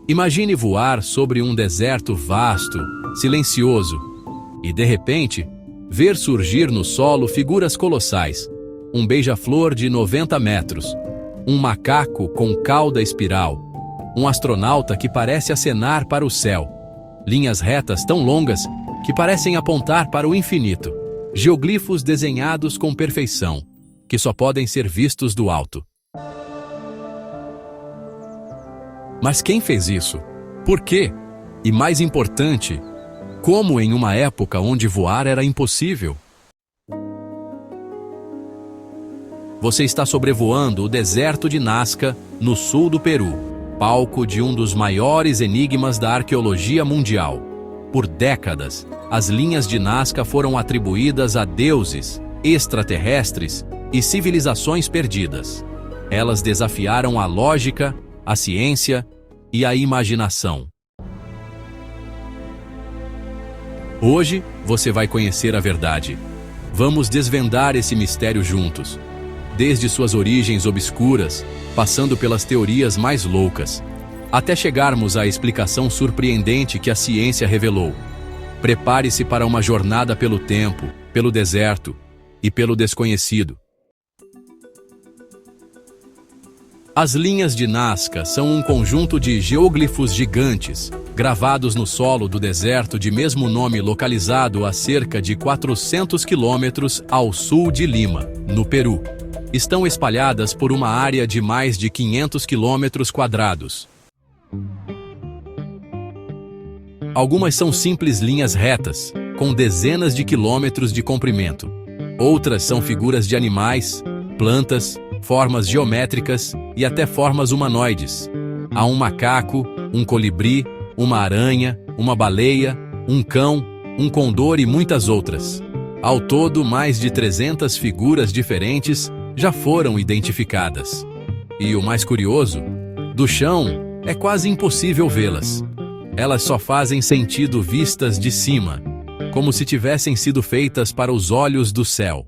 Imagine voar sobre um deserto vasto, silencioso, e de repente, ver surgir no solo figuras colossais, um beija-flor de 90 metros, um macaco com cauda espiral, um astronauta que parece acenar para o céu, linhas retas tão longas que parecem apontar para o infinito, geoglifos desenhados com perfeição, que só podem ser vistos do alto. Mas quem fez isso? Por quê? E mais importante, como em uma época onde voar era impossível? Você está sobrevoando o deserto de Nazca, no sul do Peru, palco de um dos maiores enigmas da arqueologia mundial. Por décadas, as linhas de Nazca foram atribuídas a deuses, extraterrestres e civilizações perdidas. Elas desafiaram a lógica, a ciência e a imaginação. Hoje, você vai conhecer a verdade. Vamos desvendar esse mistério juntos. Desde suas origens obscuras, passando pelas teorias mais loucas, até chegarmos à explicação surpreendente que a ciência revelou. Prepare-se para uma jornada pelo tempo, pelo deserto e pelo desconhecido. As linhas de Nazca são um conjunto de geóglifos gigantes, gravados no solo do deserto de mesmo nome localizado a cerca de 400 quilômetros ao sul de Lima, no Peru. Estão espalhadas por uma área de mais de 500 quilômetros quadrados. Algumas são simples linhas retas, com dezenas de quilômetros de comprimento. Outras são figuras de animais, plantas, formas geométricas e até formas humanoides. Há um macaco, um colibri, uma aranha, uma baleia, um cão, um condor e muitas outras. Ao todo, mais de 300 figuras diferentes já foram identificadas. E o mais curioso, do chão é quase impossível vê-las. Elas só fazem sentido vistas de cima, como se tivessem sido feitas para os olhos do céu.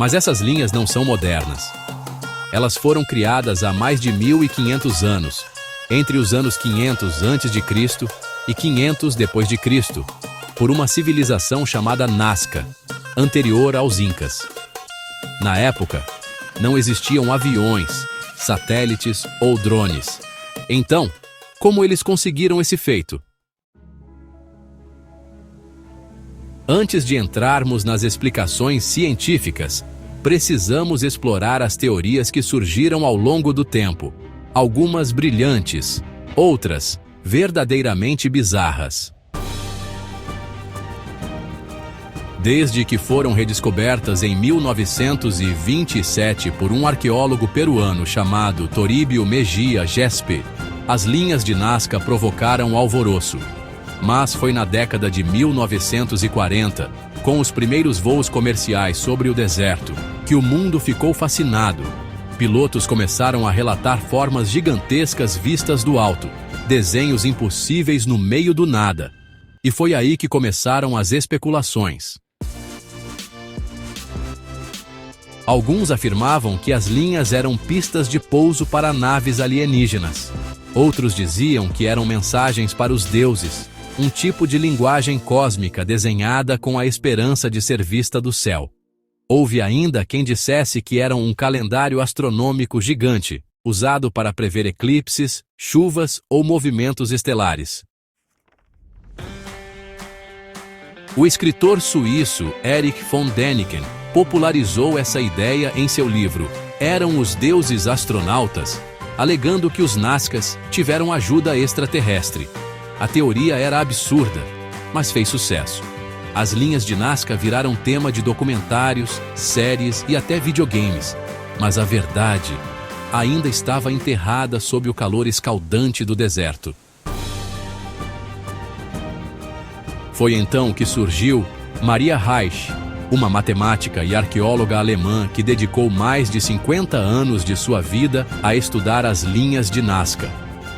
Mas essas linhas não são modernas. Elas foram criadas há mais de 1500 anos, entre os anos 500 a.C. e 500 depois de Cristo, por uma civilização chamada Nazca, anterior aos Incas. Na época, não existiam aviões, satélites ou drones. Então, como eles conseguiram esse feito? Antes de entrarmos nas explicações científicas, precisamos explorar as teorias que surgiram ao longo do tempo, algumas brilhantes, outras verdadeiramente bizarras. Desde que foram redescobertas em 1927 por um arqueólogo peruano chamado Toribio Mejia Gespe, as linhas de Nazca provocaram alvoroço. Mas foi na década de 1940, com os primeiros voos comerciais sobre o deserto, que o mundo ficou fascinado. Pilotos começaram a relatar formas gigantescas vistas do alto, desenhos impossíveis no meio do nada. E foi aí que começaram as especulações. Alguns afirmavam que as linhas eram pistas de pouso para naves alienígenas. Outros diziam que eram mensagens para os deuses, um tipo de linguagem cósmica desenhada com a esperança de ser vista do céu. Houve ainda quem dissesse que eram um calendário astronômico gigante, usado para prever eclipses, chuvas ou movimentos estelares. O escritor suíço Erich von Däniken popularizou essa ideia em seu livro Eram os Deuses Astronautas, alegando que os Nazcas tiveram ajuda extraterrestre. A teoria era absurda, mas fez sucesso. As linhas de Nazca viraram tema de documentários, séries e até videogames. Mas a verdade ainda estava enterrada sob o calor escaldante do deserto. Foi então que surgiu Maria Reich, uma matemática e arqueóloga alemã que dedicou mais de 50 anos de sua vida a estudar as linhas de Nazca.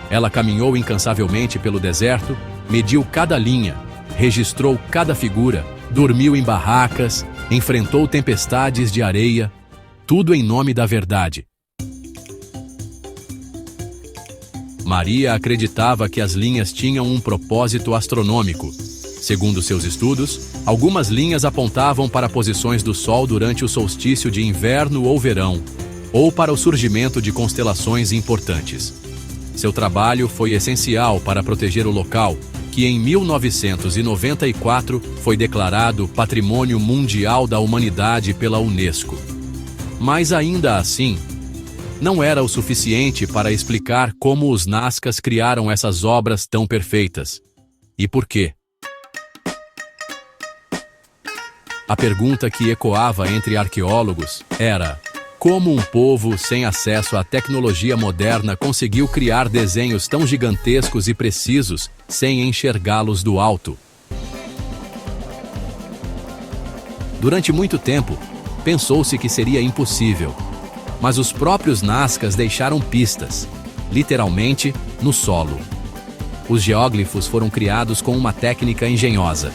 Ela caminhou incansavelmente pelo deserto, mediu cada linha, registrou cada figura, dormiu em barracas, enfrentou tempestades de areia, tudo em nome da verdade. Maria acreditava que as linhas tinham um propósito astronômico. Segundo seus estudos, algumas linhas apontavam para posições do Sol durante o solstício de inverno ou verão, ou para o surgimento de constelações importantes. Seu trabalho foi essencial para proteger o local, que em 1994 foi declarado Patrimônio Mundial da Humanidade pela Unesco. Mas ainda assim, não era o suficiente para explicar como os Nazcas criaram essas obras tão perfeitas. E por quê? A pergunta que ecoava entre arqueólogos era: como um povo sem acesso à tecnologia moderna conseguiu criar desenhos tão gigantescos e precisos sem enxergá-los do alto? Durante muito tempo, pensou-se que seria impossível. Mas os próprios Nazcas deixaram pistas, literalmente, no solo. Os geóglifos foram criados com uma técnica engenhosa.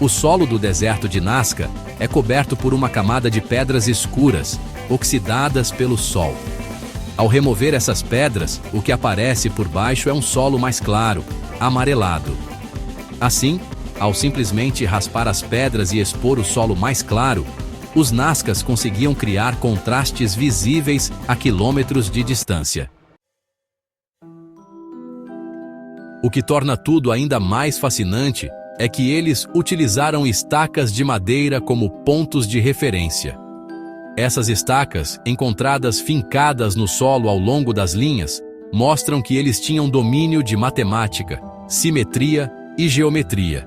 O solo do deserto de Nazca é coberto por uma camada de pedras escuras, oxidadas pelo sol. Ao remover essas pedras, o que aparece por baixo é um solo mais claro, amarelado. Assim, ao simplesmente raspar as pedras e expor o solo mais claro, os Nazcas conseguiam criar contrastes visíveis a quilômetros de distância. O que torna tudo ainda mais fascinante é que eles utilizaram estacas de madeira como pontos de referência. Essas estacas, encontradas fincadas no solo ao longo das linhas, mostram que eles tinham domínio de matemática, simetria e geometria.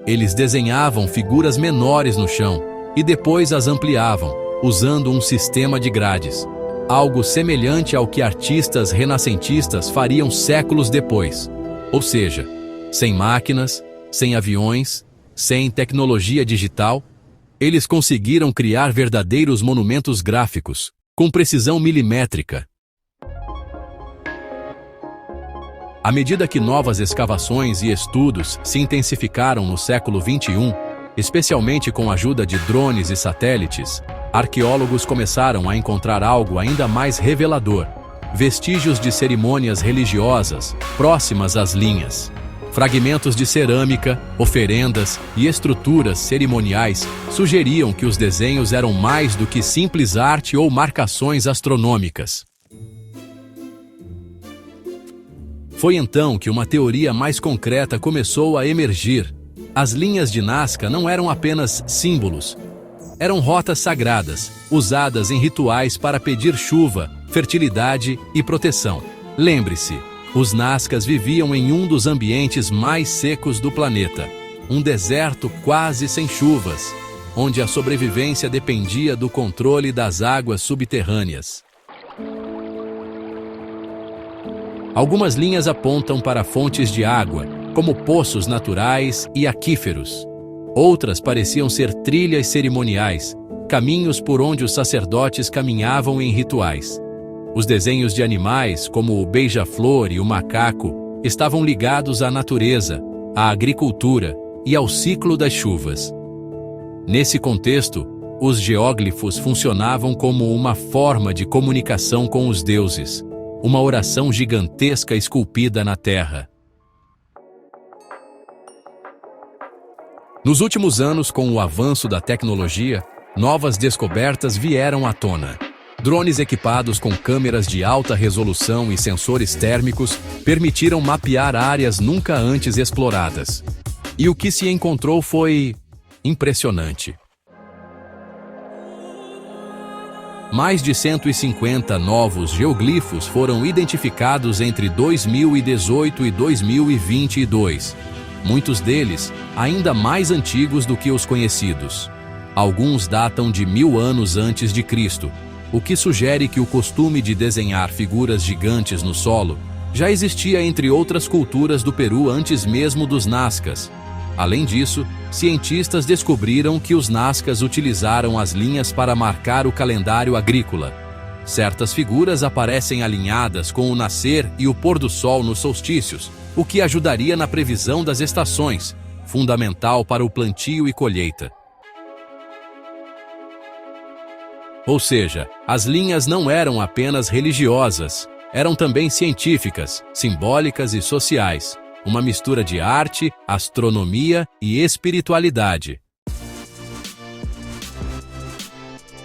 Eles desenhavam figuras menores no chão e depois as ampliavam, usando um sistema de grades, algo semelhante ao que artistas renascentistas fariam séculos depois. Ou seja, sem máquinas, sem aviões, sem tecnologia digital, eles conseguiram criar verdadeiros monumentos gráficos, com precisão milimétrica. À medida que novas escavações e estudos se intensificaram no século XXI, especialmente com a ajuda de drones e satélites, arqueólogos começaram a encontrar algo ainda mais revelador: vestígios de cerimônias religiosas próximas às linhas. Fragmentos de cerâmica, oferendas e estruturas cerimoniais sugeriam que os desenhos eram mais do que simples arte ou marcações astronômicas. Foi então que uma teoria mais concreta começou a emergir. As linhas de Nazca não eram apenas símbolos. Eram rotas sagradas, usadas em rituais para pedir chuva, fertilidade e proteção. Lembre-se, os Nazcas viviam em um dos ambientes mais secos do planeta, um deserto quase sem chuvas, onde a sobrevivência dependia do controle das águas subterrâneas. Algumas linhas apontam para fontes de água, como poços naturais e aquíferos. Outras pareciam ser trilhas cerimoniais, caminhos por onde os sacerdotes caminhavam em rituais. Os desenhos de animais, como o beija-flor e o macaco, estavam ligados à natureza, à agricultura e ao ciclo das chuvas. Nesse contexto, os geóglifos funcionavam como uma forma de comunicação com os deuses, uma oração gigantesca esculpida na terra. Nos últimos anos, com o avanço da tecnologia, novas descobertas vieram à tona. Drones equipados com câmeras de alta resolução e sensores térmicos permitiram mapear áreas nunca antes exploradas. E o que se encontrou foi impressionante. Mais de 150 novos geoglifos foram identificados entre 2018 e 2022. Muitos deles ainda mais antigos do que os conhecidos. Alguns datam de 1000 anos antes de Cristo, o que sugere que o costume de desenhar figuras gigantes no solo já existia entre outras culturas do Peru antes mesmo dos Nazcas. Além disso, cientistas descobriram que os Nazcas utilizaram as linhas para marcar o calendário agrícola. Certas figuras aparecem alinhadas com o nascer e o pôr do sol nos solstícios, o que ajudaria na previsão das estações, fundamental para o plantio e colheita. Ou seja, as linhas não eram apenas religiosas, eram também científicas, simbólicas e sociais, uma mistura de arte, astronomia e espiritualidade.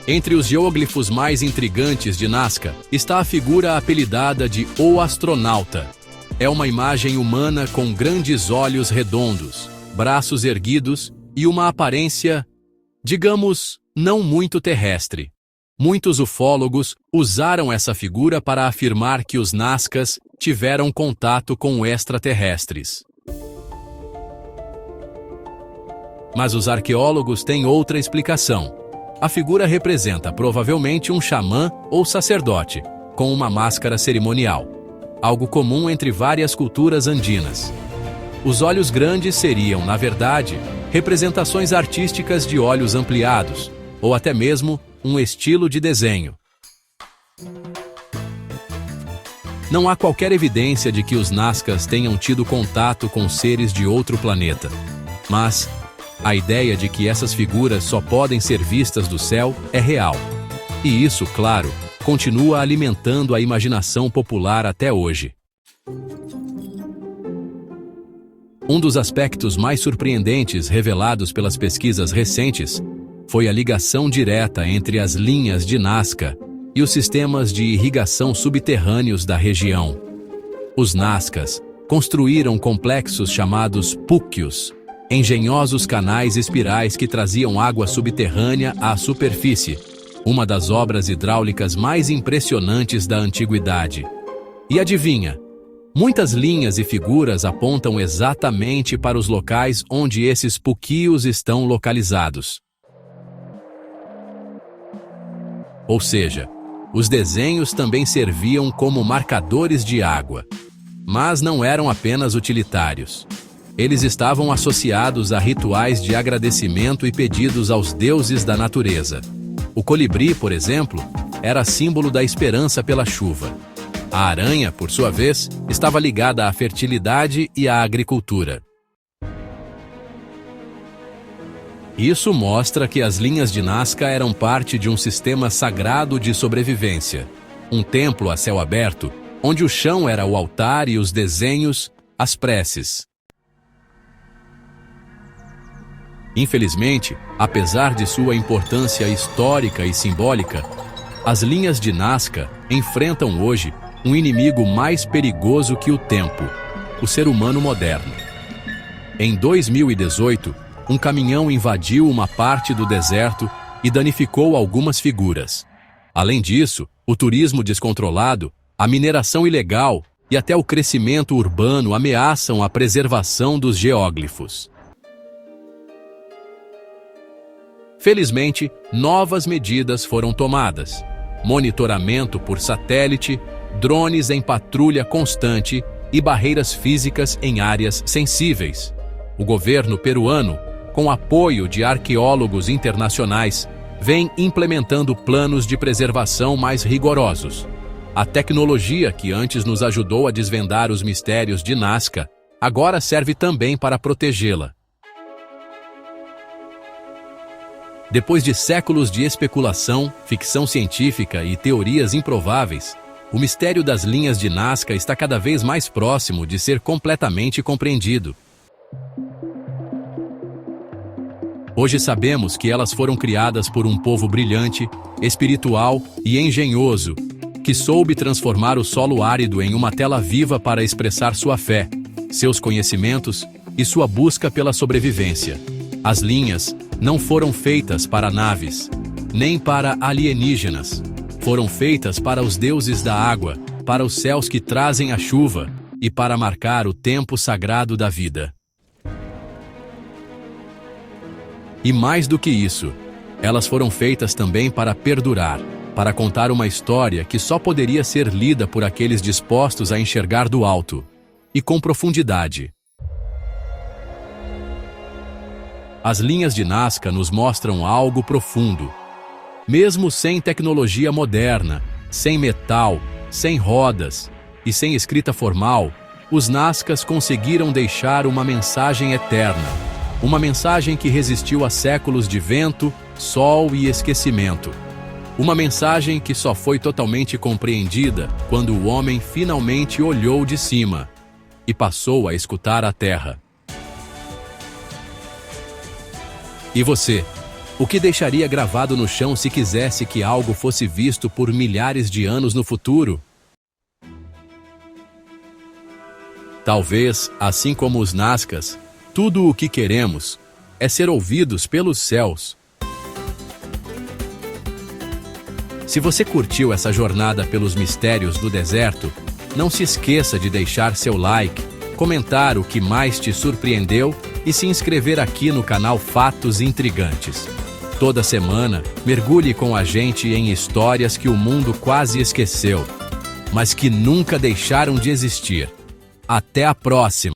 Entre os geóglifos mais intrigantes de Nazca está a figura apelidada de O Astronauta. É uma imagem humana com grandes olhos redondos, braços erguidos e uma aparência, digamos, não muito terrestre. Muitos ufólogos usaram essa figura para afirmar que os Nazcas tiveram contato com extraterrestres. Mas os arqueólogos têm outra explicação. A figura representa provavelmente um xamã ou sacerdote, com uma máscara cerimonial, algo comum entre várias culturas andinas. Os olhos grandes seriam, na verdade, representações artísticas de olhos ampliados, ou até mesmo um estilo de desenho. Não há qualquer evidência de que os Nazcas tenham tido contato com seres de outro planeta, mas a ideia de que essas figuras só podem ser vistas do céu é real. E isso, claro, continua alimentando a imaginação popular até hoje. Um dos aspectos mais surpreendentes revelados pelas pesquisas recentes foi a ligação direta entre as linhas de Nazca e os sistemas de irrigação subterrâneos da região. Os Nazcas construíram complexos chamados púquios, engenhosos canais espirais que traziam água subterrânea à superfície, uma das obras hidráulicas mais impressionantes da antiguidade. E adivinha? Muitas linhas e figuras apontam exatamente para os locais onde esses púquios estão localizados. Ou seja, os desenhos também serviam como marcadores de água. Mas não eram apenas utilitários. Eles estavam associados a rituais de agradecimento e pedidos aos deuses da natureza. O colibri, por exemplo, era símbolo da esperança pela chuva. A aranha, por sua vez, estava ligada à fertilidade e à agricultura. Isso mostra que as linhas de Nazca eram parte de um sistema sagrado de sobrevivência. Um templo a céu aberto, onde o chão era o altar e os desenhos, as preces. Infelizmente, apesar de sua importância histórica e simbólica, as linhas de Nazca enfrentam hoje um inimigo mais perigoso que o tempo, o ser humano moderno. Em 2018, um caminhão invadiu uma parte do deserto e danificou algumas figuras. Além disso, o turismo descontrolado, a mineração ilegal e até o crescimento urbano ameaçam a preservação dos geóglifos. Felizmente, novas medidas foram tomadas. Monitoramento por satélite, drones em patrulha constante e barreiras físicas em áreas sensíveis. O governo peruano, com apoio de arqueólogos internacionais, vem implementando planos de preservação mais rigorosos. A tecnologia que antes nos ajudou a desvendar os mistérios de Nazca, agora serve também para protegê-la. Depois de séculos de especulação, ficção científica e teorias improváveis, o mistério das linhas de Nazca está cada vez mais próximo de ser completamente compreendido. Hoje sabemos que elas foram criadas por um povo brilhante, espiritual e engenhoso, que soube transformar o solo árido em uma tela viva para expressar sua fé, seus conhecimentos e sua busca pela sobrevivência. As linhas não foram feitas para naves, nem para alienígenas. Foram feitas para os deuses da água, para os céus que trazem a chuva e para marcar o tempo sagrado da vida. E mais do que isso, elas foram feitas também para perdurar, para contar uma história que só poderia ser lida por aqueles dispostos a enxergar do alto e com profundidade. As linhas de Nazca nos mostram algo profundo. Mesmo sem tecnologia moderna, sem metal, sem rodas e sem escrita formal, os Nazcas conseguiram deixar uma mensagem eterna, uma mensagem que resistiu a séculos de vento, sol e esquecimento. Uma mensagem que só foi totalmente compreendida quando o homem finalmente olhou de cima e passou a escutar a terra. E você? O que deixaria gravado no chão se quisesse que algo fosse visto por milhares de anos no futuro? Talvez, assim como os Nazcas, tudo o que queremos é ser ouvidos pelos céus. Se você curtiu essa jornada pelos mistérios do deserto, não se esqueça de deixar seu like, comentar o que mais te surpreendeu e se inscrever aqui no canal Fatos Intrigantes. Toda semana, mergulhe com a gente em histórias que o mundo quase esqueceu, mas que nunca deixaram de existir. Até a próxima!